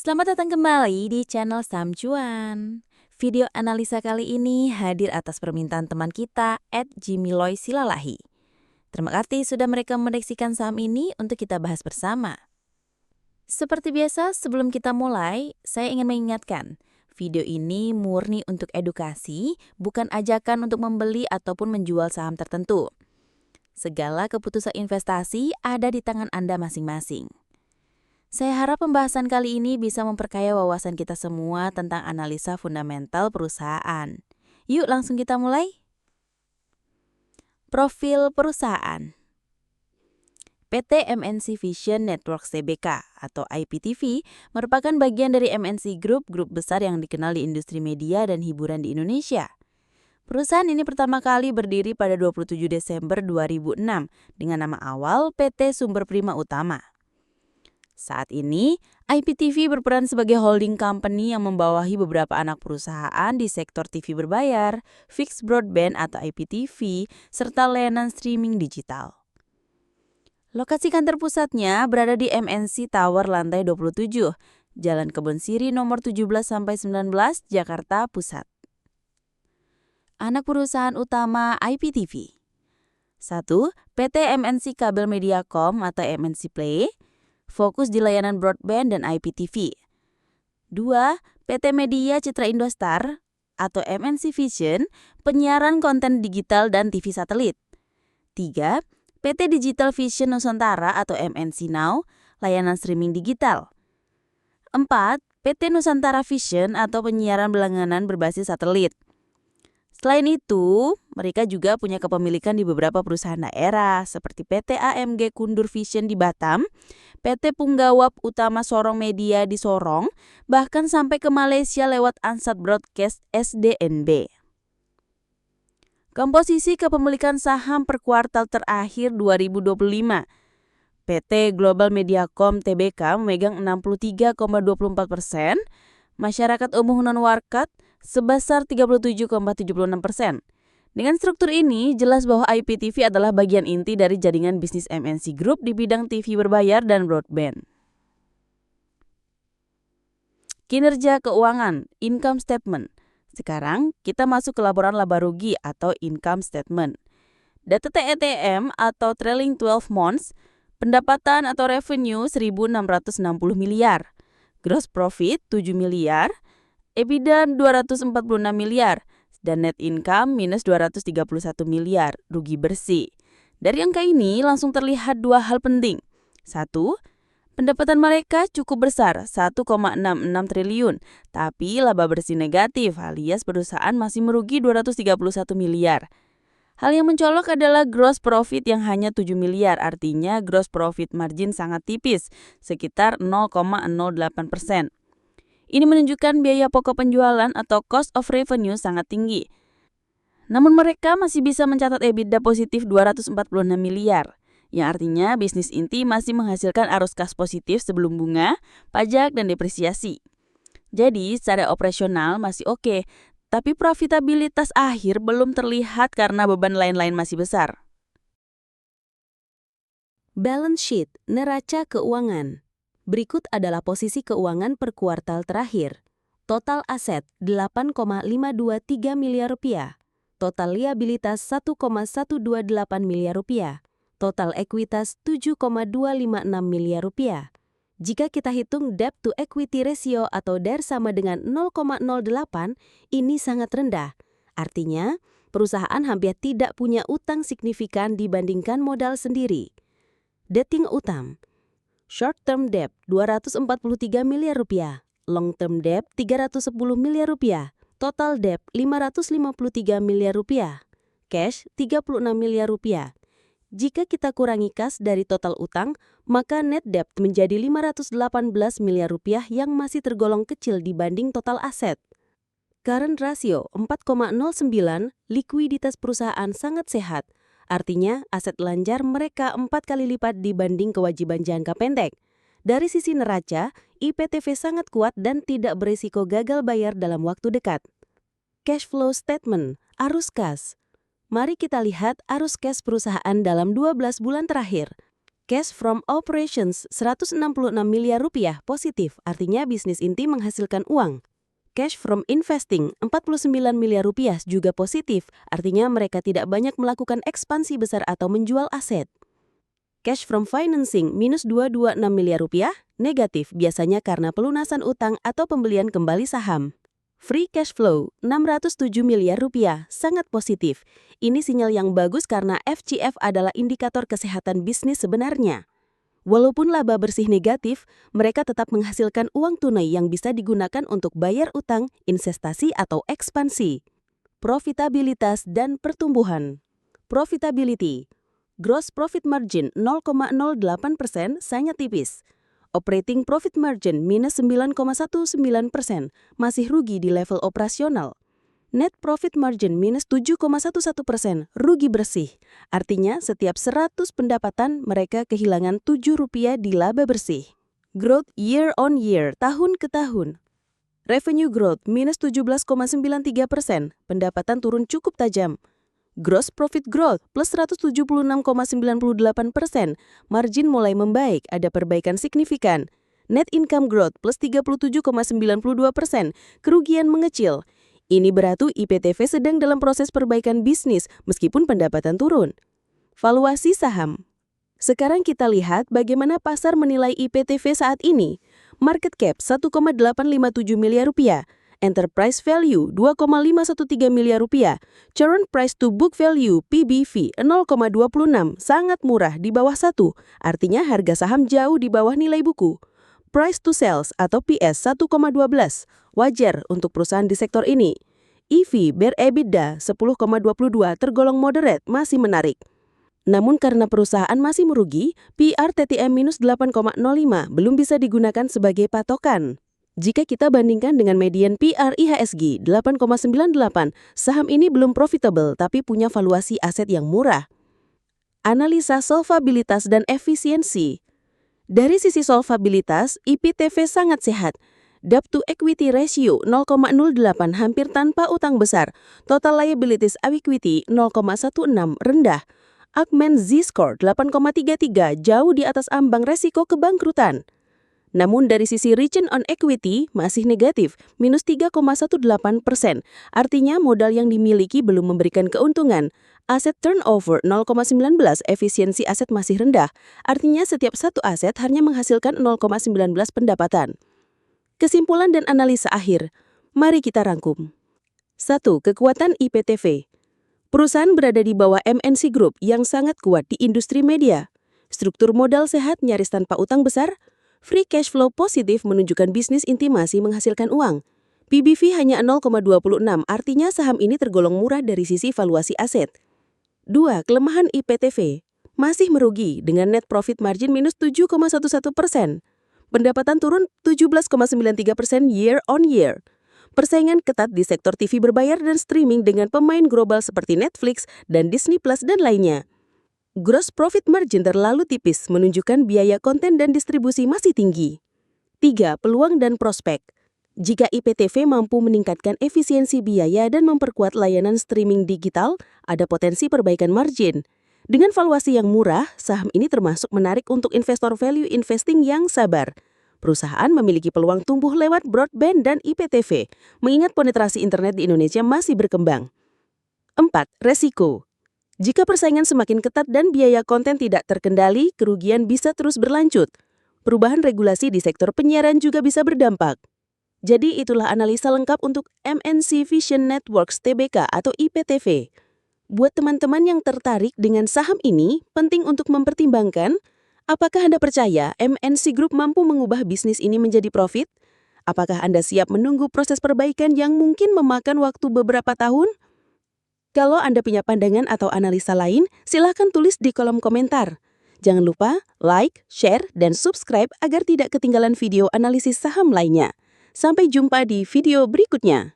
Selamat datang kembali di channel Sam Cuan. Video analisa kali ini hadir atas permintaan teman kita @jimiloy silalahi. Terima kasih sudah merekomendasikan saham ini untuk kita bahas bersama. Seperti biasa, sebelum kita mulai, saya ingin mengingatkan, video ini murni untuk edukasi, bukan ajakan untuk membeli ataupun menjual saham tertentu. Segala keputusan investasi ada di tangan Anda masing-masing. Saya harap pembahasan kali ini bisa memperkaya wawasan kita semua tentang analisa fundamental perusahaan. Yuk langsung kita mulai. Profil perusahaan. PT MNC Vision Networks Tbk atau IPTV merupakan bagian dari MNC Group, grup besar yang dikenal di industri media dan hiburan di Indonesia. Perusahaan ini pertama kali berdiri pada 27 Desember 2006 dengan nama awal PT Sumber Prima Utama. Saat ini, IPTV berperan sebagai holding company yang membawahi beberapa anak perusahaan di sektor TV berbayar, fixed broadband atau IPTV, serta layanan streaming digital. Lokasi kantor pusatnya berada di MNC Tower lantai 27, Jalan Kebon Siri nomor 17-19, Jakarta Pusat. Anak perusahaan utama IPTV. 1. PT MNC Kabel Mediacom atau MNC Play, fokus di layanan broadband dan IPTV. 2. PT Media Citra Indostar atau MNC Vision, penyiaran konten digital dan TV satelit. 3. PT Digital Vision Nusantara atau MNC Now, layanan streaming digital. 4. PT Nusantara Vision atau penyiaran berlangganan berbasis satelit. Selain itu, mereka juga punya kepemilikan di beberapa perusahaan daerah seperti PT AMG Kundur Vision di Batam, PT Punggawab Utama Sorong Media di Sorong, bahkan sampai ke Malaysia lewat Ansat Broadcast SDNB. Komposisi kepemilikan saham per kuartal terakhir 2025. PT Global Mediacom Tbk memegang 63,24%, masyarakat umum non-warkat sebesar 37,76%. Dengan struktur ini, jelas bahwa IPTV adalah bagian inti dari jaringan bisnis MNC Group di bidang TV berbayar dan broadband. Kinerja keuangan, income statement. Sekarang kita masuk ke laporan laba rugi atau income statement. Data TETM atau trailing 12 months, pendapatan atau revenue 1.660 miliar, gross profit 7 miliar, EBITDA 246 miliar, dan net income minus 231 miliar, rugi bersih. Dari angka ini langsung terlihat dua hal penting. 1. Pendapatan mereka cukup besar, 1,66 triliun, tapi laba bersih negatif alias perusahaan masih merugi 231 miliar. Hal yang mencolok adalah gross profit yang hanya 7 miliar, artinya gross profit margin sangat tipis, sekitar 0,08%. Ini menunjukkan biaya pokok penjualan atau cost of revenue sangat tinggi. Namun mereka masih bisa mencatat EBITDA positif 246 miliar, yang artinya bisnis inti masih menghasilkan arus kas positif sebelum bunga, pajak, dan depresiasi. Jadi secara operasional masih oke, tapi profitabilitas akhir belum terlihat karena beban lain-lain masih besar. Balance sheet, neraca keuangan. Berikut adalah posisi keuangan per kuartal terakhir. Total aset 8,523 miliar rupiah. Total liabilitas 1,128 miliar rupiah. Total ekuitas 7,256 miliar rupiah. Jika kita hitung debt to equity ratio atau DER sama dengan 0,08, ini sangat rendah. Artinya, perusahaan hampir tidak punya utang signifikan dibandingkan modal sendiri. Dating utang. Short term debt 243 miliar rupiah, long term debt 310 miliar rupiah, total debt 553 miliar rupiah, cash 36 miliar rupiah. Jika kita kurangi kas dari total utang, maka net debt menjadi 518 miliar rupiah yang masih tergolong kecil dibanding total aset. Current ratio 4,09, likuiditas perusahaan sangat sehat. Artinya, aset lancar mereka 4 kali lipat dibanding kewajiban jangka pendek. Dari sisi neraca, IPTV sangat kuat dan tidak berisiko gagal bayar dalam waktu dekat. Cash flow statement, arus kas. Mari kita lihat arus cash perusahaan dalam 12 bulan terakhir. Cash from operations 166 miliar rupiah positif, artinya bisnis inti menghasilkan uang. Cash from investing 49 miliar rupiah juga positif, artinya mereka tidak banyak melakukan ekspansi besar atau menjual aset. Cash from financing minus 226 miliar rupiah, negatif biasanya karena pelunasan utang atau pembelian kembali saham. Free cash flow 607 miliar rupiah, sangat positif. Ini sinyal yang bagus karena FCF adalah indikator kesehatan bisnis sebenarnya. Walaupun laba bersih negatif, mereka tetap menghasilkan uang tunai yang bisa digunakan untuk bayar utang, investasi atau ekspansi. Profitabilitas dan pertumbuhan. Profitability. Gross profit margin 0,08% sangat tipis. Operating profit margin minus 9,19%, masih rugi di level operasional. Net profit margin minus 7,11%, rugi bersih. Artinya setiap 100 pendapatan mereka kehilangan Rp7 di laba bersih. Growth year on year, tahun ke tahun. Revenue growth minus 17,93%, pendapatan turun cukup tajam. Gross profit growth plus 176,98%, margin mulai membaik, ada perbaikan signifikan. Net income growth plus 37,92%, kerugian mengecil. Ini berarti IPTV sedang dalam proses perbaikan bisnis meskipun pendapatan turun. Valuasi saham. Sekarang kita lihat bagaimana pasar menilai IPTV saat ini. Market cap 1,857 miliar rupiah. Enterprise value 2,513 miliar rupiah. Current price to book value PBV 0,26, sangat murah di bawah 1. Artinya harga saham jauh di bawah nilai buku. Price to sales atau PS 1,12, wajar untuk perusahaan di sektor ini. EV ber EBITDA 10,22 tergolong moderate, masih menarik. Namun karena perusahaan masih merugi, PR TTM-8,05 belum bisa digunakan sebagai patokan. Jika kita bandingkan dengan median PR IHSG 8,98, saham ini belum profitable tapi punya valuasi aset yang murah. Analisa solvabilitas dan efisiensi. Dari sisi solvabilitas, IPTV sangat sehat. Debt to equity ratio 0,08 hampir tanpa utang besar. Total liabilities equity 0,16 rendah. Ackman Z-score 8,33 jauh di atas ambang resiko kebangkrutan. Namun dari sisi return on equity masih negatif, minus 3,18%. Artinya modal yang dimiliki belum memberikan keuntungan. Aset turnover 0,19, efisiensi aset masih rendah. Artinya setiap satu aset hanya menghasilkan 0,19 pendapatan. Kesimpulan dan analisa akhir. Mari kita rangkum. 1. Kekuatan IPTV. Perusahaan berada di bawah MNC Group yang sangat kuat di industri media. Struktur modal sehat nyaris tanpa utang besar. Free cash flow positif menunjukkan bisnis inti masih menghasilkan uang. PBV hanya 0,26, artinya saham ini tergolong murah dari sisi valuasi aset. 2. Kelemahan IPTV. Masih merugi dengan net profit margin minus 7,11%. Pendapatan turun 17,93% year on year. Persaingan ketat di sektor TV berbayar dan streaming dengan pemain global seperti Netflix dan Disney Plus dan lainnya. Gross profit margin terlalu tipis, menunjukkan biaya konten dan distribusi masih tinggi. 3. Peluang dan prospek. Jika IPTV mampu meningkatkan efisiensi biaya dan memperkuat layanan streaming digital, ada potensi perbaikan margin. Dengan valuasi yang murah, saham ini termasuk menarik untuk investor value investing yang sabar. Perusahaan memiliki peluang tumbuh lewat broadband dan IPTV, mengingat penetrasi internet di Indonesia masih berkembang. 4. Resiko. Jika persaingan semakin ketat dan biaya konten tidak terkendali, kerugian bisa terus berlanjut. Perubahan regulasi di sektor penyiaran juga bisa berdampak. Jadi itulah analisa lengkap untuk MNC Vision Networks Tbk atau IPTV. Buat teman-teman yang tertarik dengan saham ini, penting untuk mempertimbangkan, apakah Anda percaya MNC Group mampu mengubah bisnis ini menjadi profit? Apakah Anda siap menunggu proses perbaikan yang mungkin memakan waktu beberapa tahun? Kalau Anda punya pandangan atau analisa lain, silakan tulis di kolom komentar. Jangan lupa like, share, dan subscribe agar tidak ketinggalan video analisis saham lainnya. Sampai jumpa di video berikutnya.